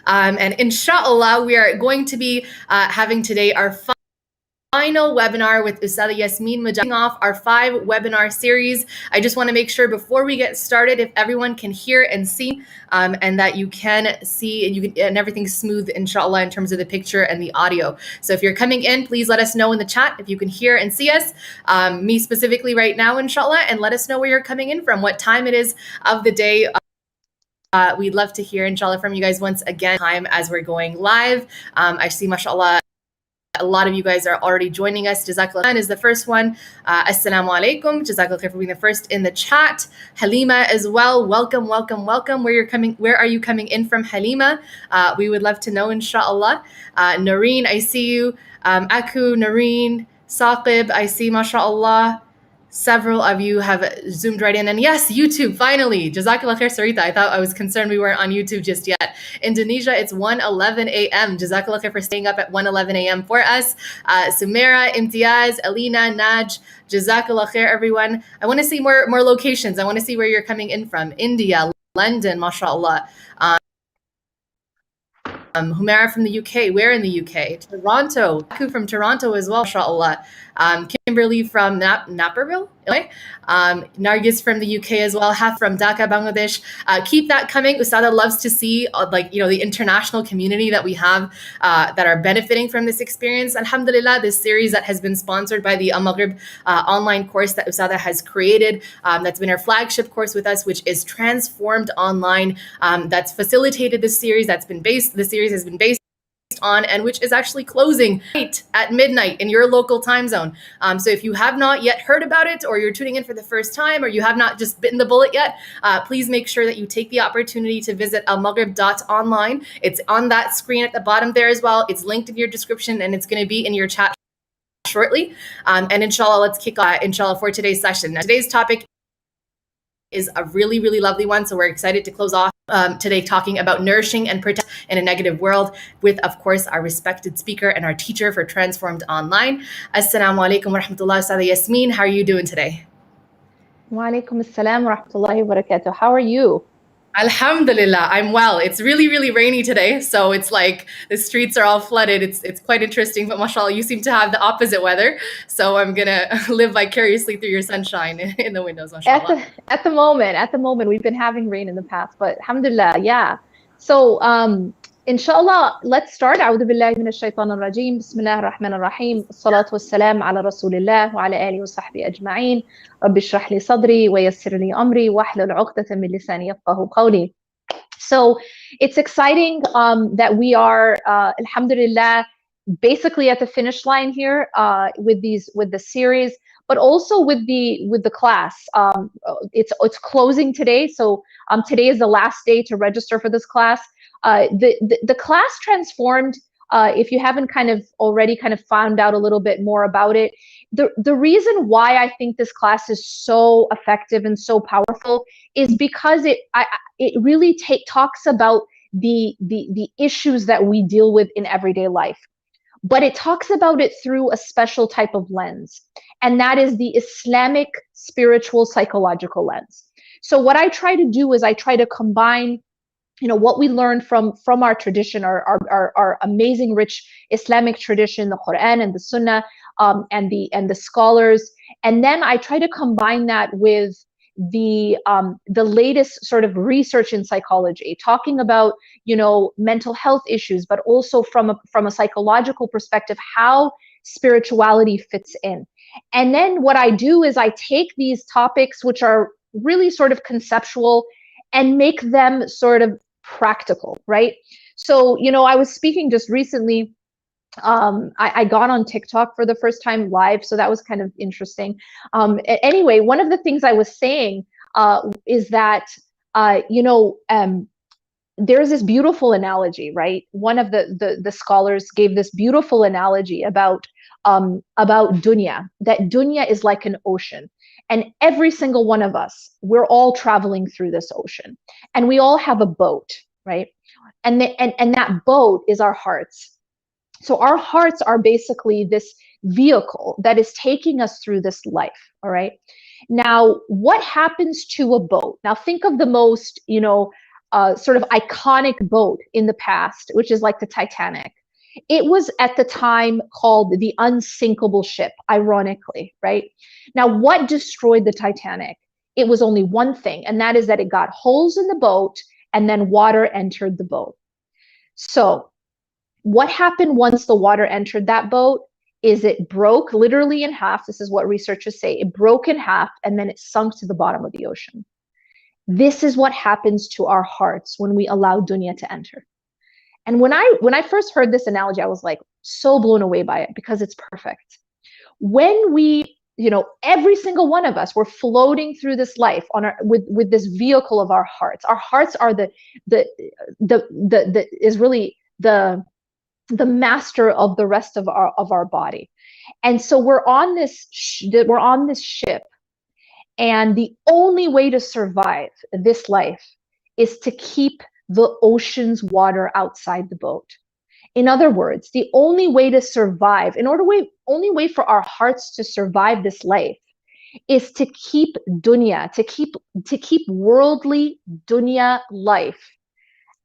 And inshallah, we are going to be having today our final webinar with Ust Yasmin Mogahed, off our 5-webinar series. I just want to make sure before we get started, if everyone can hear and see, and that you can see and everything's smooth, inshallah, in terms of the picture and the audio. So if you're coming in, please let us know in the chat if you can hear and see us, me specifically right now, inshallah, and let us know where you're coming in from, what time it is of the day. We'd love to hear, inshallah, from you guys once again, time as we're going live. I see, mashallah, a lot of you guys are already joining us. Jazakallah is the first one. Assalamu alaikum. Jazakallah for being the first in the chat. Halima as well. Welcome, welcome, welcome. Where are you coming in from, Halima? We would love to know, inshallah. Noreen, I see you. Aku, Noreen, Saqib, I see, mashallah. Several of you have zoomed right in. And yes, YouTube, finally. Jazakallah khair, Sarita. I thought I was concerned we weren't on YouTube just yet. Indonesia, it's 1:11 a.m. Jazakallah khair for staying up at 1:11 a.m. for us. Sumera, Imtiaz, Alina, Naj, Jazakallah khair, everyone. I want to see more locations. I want to see where you're coming in from. India, London, mashallah. Humera from the UK. Where in the UK? Toronto. Aku from Toronto as well, mashallah. Kimberly from Naperville, Illinois. Nargis from the UK as well. Haf from Dhaka, Bangladesh. Keep that coming. Ustadha loves to see the international community that we have that are benefiting from this experience. Alhamdulillah, this series that has been sponsored by the AlMaghrib online course that Ustadha has created, that's been our flagship course with us, which is Transformed Online. That's facilitated this series. The series has been based on, and which is actually closing at midnight in your local time zone. So if you have not yet heard about it, or you're tuning in for the first time, or you have not just bitten the bullet yet, please make sure that you take the opportunity to visit almaghrib.online. It's on that screen at the bottom there as well. It's linked in your description, and it's going to be in your chat shortly. And inshallah, let's kick off, inshallah, for today's session. Now, today's topic is a really, really lovely one. So we're excited to close off today talking about nourishing and protect in a negative world with, of course, our respected speaker and our teacher for Transformed Online. Assalamu alaikum wa rahmatullah. Ustadha Yasmin, how are you doing today? Wa alaikum assalam wa rahmatullahi wa barakatuh. How are you? Alhamdulillah, I'm well. It's really, really rainy today, so it's like the streets are all flooded. It's quite interesting, but mashallah, you seem to have the opposite weather, so I'm gonna live vicariously through your sunshine in the windows, mashallah. At the moment, we've been having rain in the past, but alhamdulillah, yeah. So inshallah, let's start. A'udhu billahi minash shaitanir rajim. Bismillahir rahmanir rahim. Salatu wassalam ala rasulillah wa ala alihi wa sahbihi ajma'in. Rabbi shrah li sadri wa yassir li amri wahlul 'uqdatan min lisani yafqahu qawli. So it's exciting that we are alhamdulillah basically at the finish line here with the series, but also with the class. It's closing today, so today is the last day to register for this class. The class Transformed, if you haven't already found out a little bit more about it, the reason why I think this class is so effective and so powerful is because it really talks about the issues that we deal with in everyday life, but it talks about it through a special type of lens, and that is the Islamic spiritual psychological lens. So what I try to do is I try to combine what we learned from our tradition, our amazing rich Islamic tradition, the Quran and the Sunnah, and the scholars, and then I try to combine that with the latest sort of research in psychology, talking about mental health issues, but also from a psychological perspective, how spirituality fits in. And then what I do is I take these topics, which are really sort of conceptual, and make them sort of practical, right? So, I was speaking just recently. I got on TikTok for the first time live, so that was kind of interesting. Anyway, one of the things I was saying is that, there's this beautiful analogy, right? One of the scholars gave this beautiful analogy about dunya, that dunya is like an ocean. And every single one of us, we're all traveling through this ocean, and we all have a boat, right? And that boat is our hearts. So our hearts are basically this vehicle that is taking us through this life, all right? Now, what happens to a boat? Now, think of the most, sort of iconic boat in the past, which is like the Titanic. It was at the time called the unsinkable ship, ironically, right? Now, what destroyed the Titanic? It was only one thing, and that is that it got holes in the boat and then water entered the boat. So what happened once the water entered that boat is it broke literally in half. This is what researchers say. It broke in half and then it sunk to the bottom of the ocean. This is what happens to our hearts when we allow dunya to enter. And when I first heard this analogy, I was like so blown away by it because it's perfect. When we, every single one of us, we're floating through this life on our with this vehicle of our hearts. Our hearts are is really the master of the rest of our body. And so we're on this ship, and the only way to survive this life is to keep the ocean's water outside the boat. In other words, the only way to survive, only way for our hearts to survive this life is to keep dunya, to keep worldly dunya life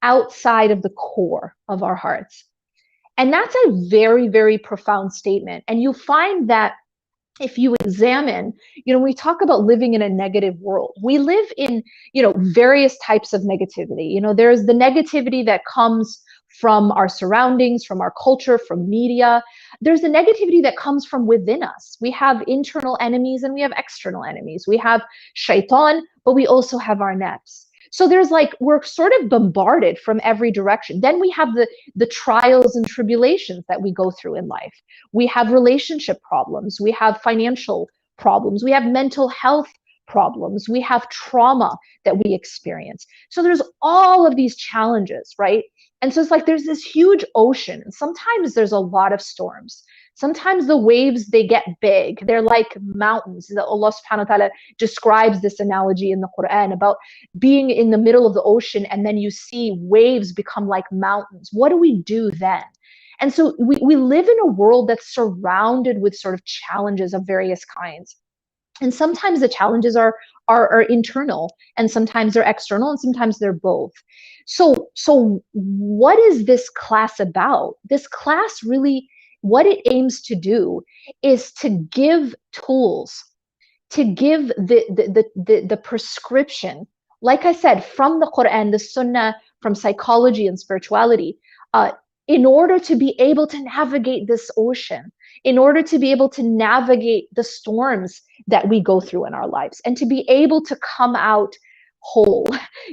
outside of the core of our hearts. And that's a very, very profound statement. And you'll find that if you examine, we talk about living in a negative world. We live in, various types of negativity. There's the negativity that comes from our surroundings, from our culture, from media. There's the negativity that comes from within us. We have internal enemies and we have external enemies. We have shaitan, but we also have our nafs. So we're sort of bombarded from every direction. Then we have the trials and tribulations that we go through in life. We have relationship problems. We have financial problems. We have mental health problems. We have trauma that we experience. So there's all of these challenges, right? And so it's like there's this huge ocean. And sometimes there's a lot of storms. Sometimes the waves, they get big. They're like mountains. Allah subhanahu wa ta'ala describes this analogy in the Quran about being in the middle of the ocean and then you see waves become like mountains. What do we do then? And so we live in a world that's surrounded with sort of challenges of various kinds. And sometimes the challenges are internal, and sometimes they're external, and sometimes they're both. So what is this class about? This class really, what it aims to do is to give tools, to give the prescription, like I said, from the Quran, the Sunnah, from psychology and spirituality, in order to be able to navigate this ocean, in order to be able to navigate the storms that we go through in our lives, and to be able to come out whole,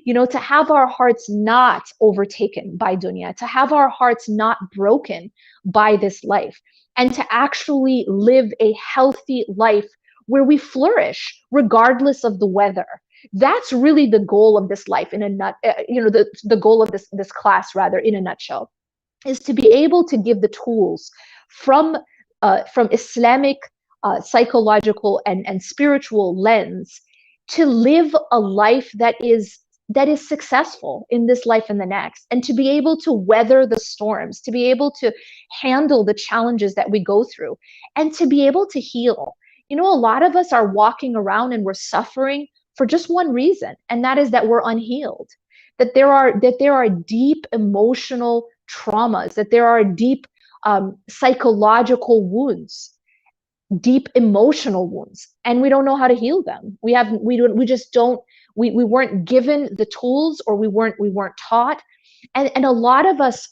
to have our hearts not overtaken by dunya, to have our hearts not broken by this life, and to actually live a healthy life where we flourish regardless of the weather. That's really the goal of this life the goal of this class, rather, in a nutshell, is to be able to give the tools from Islamic psychological and spiritual lens to live a life that is successful in this life and the next, and to be able to weather the storms, to be able to handle the challenges that we go through, and to be able to heal. A lot of us are walking around and we're suffering for just one reason, and that is that we're unhealed, that there are deep emotional traumas, that there are deep psychological wounds, deep emotional wounds, and we don't know how to heal them. We weren't given the tools, or we weren't taught. And a lot of us,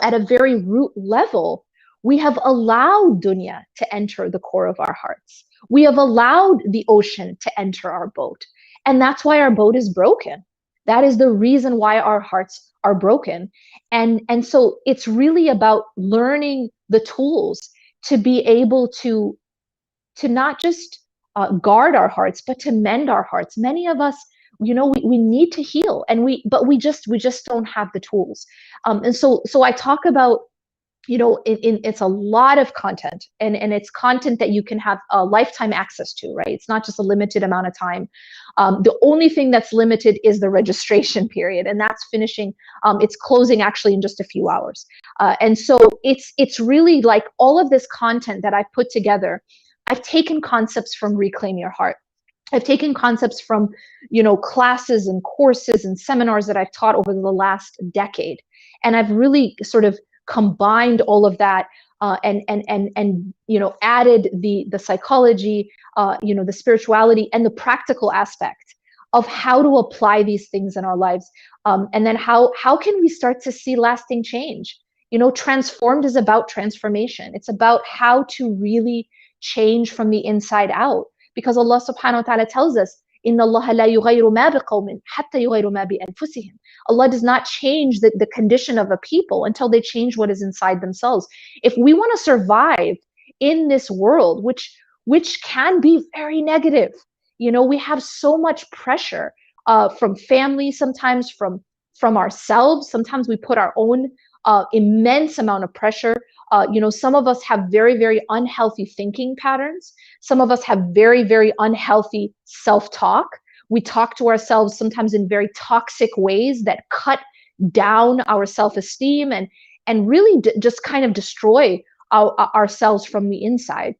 at a very root level, we have allowed dunya to enter the core of our hearts. We have allowed the ocean to enter our boat. And that's why our boat is broken. That is the reason why our hearts are broken. And so it's really about learning the tools to be able to not just guard our hearts, but to mend our hearts. Many of us, we need to heal, but we just don't have the tools. And so I talk about, it's a lot of content, and it's content that you can have a lifetime access to, right? It's not just a limited amount of time. The only thing that's limited is the registration period, and that's finishing. It's closing actually in just a few hours. And so it's really like all of this content that I've put together. I've taken concepts from Reclaim Your Heart. I've taken concepts from, classes and courses and seminars that I've taught over the last decade. And I've really sort of combined all of that and added the psychology, the spirituality and the practical aspect of how to apply these things in our lives. And then how can we start to see lasting change? Transformed is about transformation. It's about how to really change from the inside out. Because Allah subhanahu wa ta'ala tells us, إِنَّ اللَّهَ لَا يُغَيِّرُ مَا بِقَوْمٍ حَتَّى يُغَيِّرُ مَا بِأَنفُسِهِمْ. Allah does not change the condition of a people until they change what is inside themselves. If we want to survive in this world, which can be very negative, we have so much pressure from family, sometimes from ourselves. Sometimes we put our own immense amount of pressure. Some of us have very, very unhealthy thinking patterns. Some of us have very, very unhealthy self-talk. We talk to ourselves sometimes in very toxic ways that cut down our self-esteem and really just kind of destroy ourselves from the inside.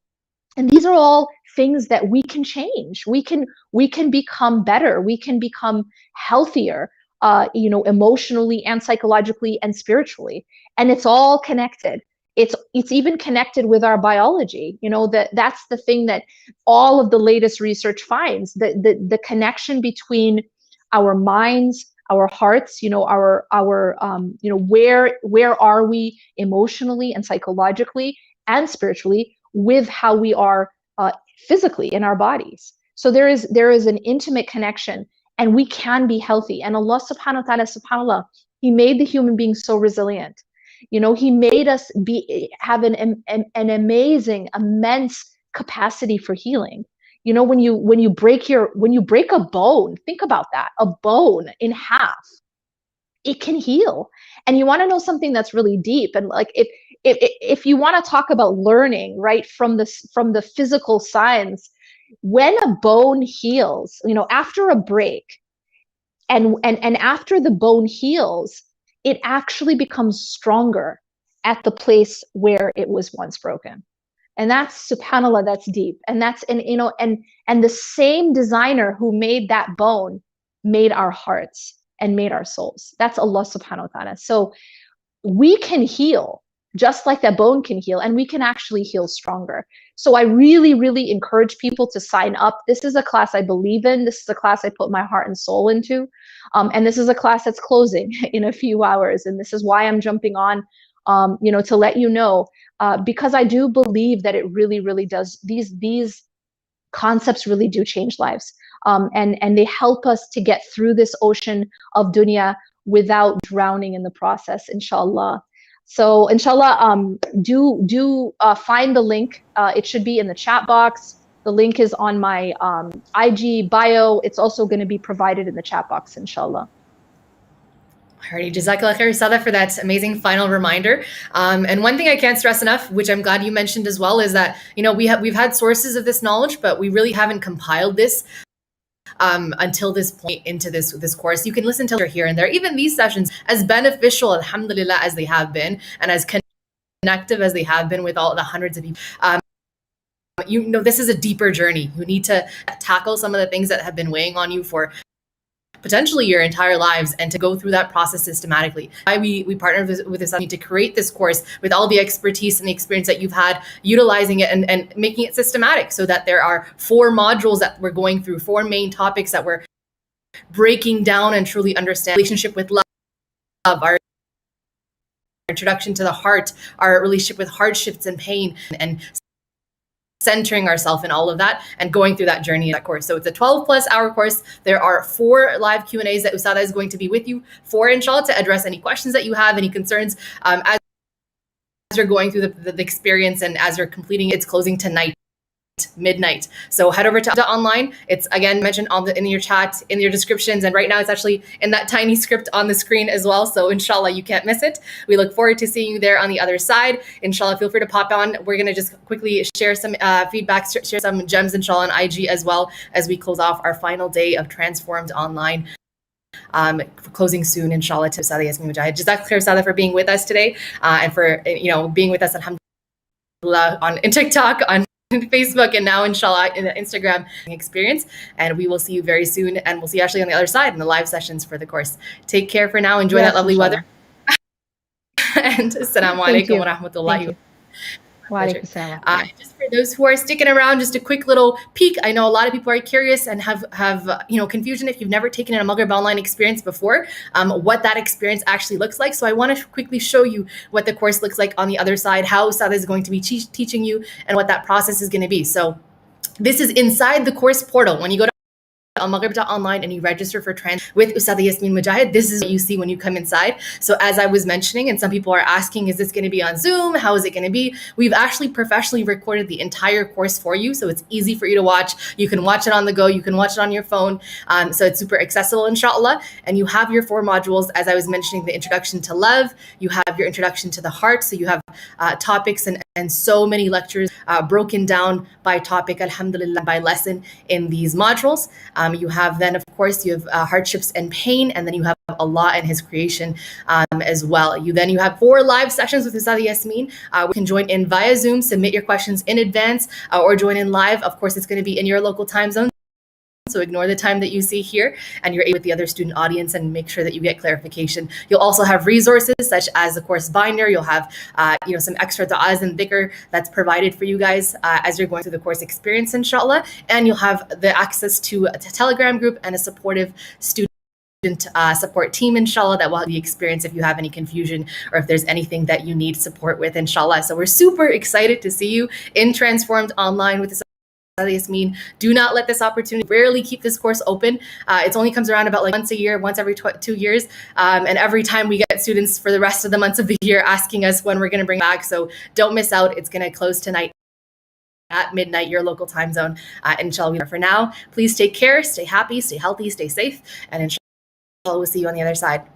And these are all things that we can change. We can become better. We can become healthier, emotionally and psychologically and spiritually. And it's all connected. It's even connected with our biology. That's the thing that all of the latest research finds, the connection between our minds, our hearts, where are we emotionally and psychologically and spiritually with how we are physically in our bodies. So there is an intimate connection, and we can be healthy. And Allah subhanahu wa ta'ala, subhanAllah, He made the human being so resilient. He made us have an amazing, immense capacity for healing. When you break a bone, think about that, a bone in half, it can heal. And you want to know something that's really deep, and like if you want to talk about learning, right, from the physical science, when a bone heals, after a break, and after the bone heals, it actually becomes stronger at the place where it was once broken. And that's, subhanAllah, that's deep. And that's, and the same designer who made that bone made our hearts and made our souls. That's Allah subhanahu wa ta'ala. So we can heal just like that bone can heal, and we can actually heal stronger. So I really, really encourage people to sign up. This is a class I believe in. This is a class I put my heart and soul into. And this is a class that's closing in a few hours. And this is why I'm jumping on, to let you know, because I do believe that it really, really does. These concepts really do change lives. And they help us to get through this ocean of dunya without drowning in the process, inshallah. So inshallah, do find the link. It should be in the chat box. The link is on my IG bio. It's also going to be provided in the chat box, inshallah. Alrighty, Jazakallah khair, Ustadha, for that amazing final reminder. And one thing I can't stress enough, which I'm glad you mentioned as well, is that we've had sources of this knowledge, but we really haven't compiled this until this point into this course. You can listen to here and there. Even these sessions, as beneficial, alhamdulillah, as they have been, and as connective as they have been with all the hundreds of people, this is a deeper journey. You need to tackle some of the things that have been weighing on you for potentially your entire lives, and to go through that process systematically. We partnered with Ustadha to create this course with all the expertise and the experience that you've had, utilizing it and making it systematic, so that there are 4 modules that we're going through, 4 main topics that we're breaking down and truly understand: relationship with love, our introduction to the heart, our relationship with hardships and pain, and centering ourselves in all of that, and going through that journey in that course. So it's a 12+ hour course. There are 4 live Q&As that Ustadha is going to be with you for, inshallah, to address any questions that you have, any concerns as you're going through the experience, and as you're completing it's closing tonight, midnight. So head over to online. It's again mentioned in your chat, in your descriptions, and right now it's actually in that tiny script on the screen as well. So inshallah, you can't miss it. We look forward to seeing you there on the other side. Inshallah, feel free to pop on. We're going to just quickly share some feedback, share some gems, inshallah, on IG as well, as we close off our final day of Transformed Online. Closing soon, inshallah, to Ustadha Yasmin Mogahed. Jazakallah khair, Ustadha, for being with us today, and for being with us, alhamdulillah, in TikTok, on Facebook, and now inshallah in the Instagram experience. And we will see you very soon. And we'll see you actually on the other side in the live sessions for the course. Take care for now. Enjoy that lovely weather. And assalamu alaikum wa rahmatullahi. Just for those who are sticking around, just a quick little peek. I know a lot of people are curious and have confusion if you've never taken a Maghrib online experience before, what that experience actually looks like. So I want to quickly show you what the course looks like on the other side, how Ustadha is going to be teaching you, and what that process is going to be. So this is inside the course portal. When you go to AlMaghrib.online and you register for with Ustadha Yasmin Mogahed, this is what you see when you come inside. So as I was mentioning, and some people are asking, is this going to be on Zoom? How is it going to be? We've actually professionally recorded the entire course for you, so it's easy for you to watch. You can watch it on the go. You can watch it on your phone. So it's super accessible, inshallah. And you have your 4 modules, as I was mentioning, the introduction to love. You have your introduction to the heart. So you have topics and so many lectures broken down by topic, alhamdulillah, by lesson in these modules. You have then, of course, you have hardships and pain, and then you have Allah and His creation as well. You have 4 live sessions with Ustadha Yasmin. We can join in via Zoom, submit your questions in advance, or join in live. Of course, it's going to be in your local time zone. So ignore the time that you see here, and you're able with the other student audience and make sure that you get clarification. You'll also have resources such as the course binder. You'll have some extra du'as and dhikr that's provided for you guys as you're going through the course experience, inshallah. And you'll have the access to a Telegram group and a supportive student support team, inshallah, that will help you experience if you have any confusion or if there's anything that you need support with, inshallah. So we're super excited to see you in Transformed Online with this Yasmin. Do not let this opportunity, rarely keep this course open. It only comes around about like once a year, once every 2 years. And every time we get students for the rest of the months of the year asking us when we're going to bring back. So don't miss out. It's going to close tonight at midnight, your local time zone. Inshallah, for now, please take care, stay happy, stay healthy, stay safe. And inshallah, we'll see you on the other side.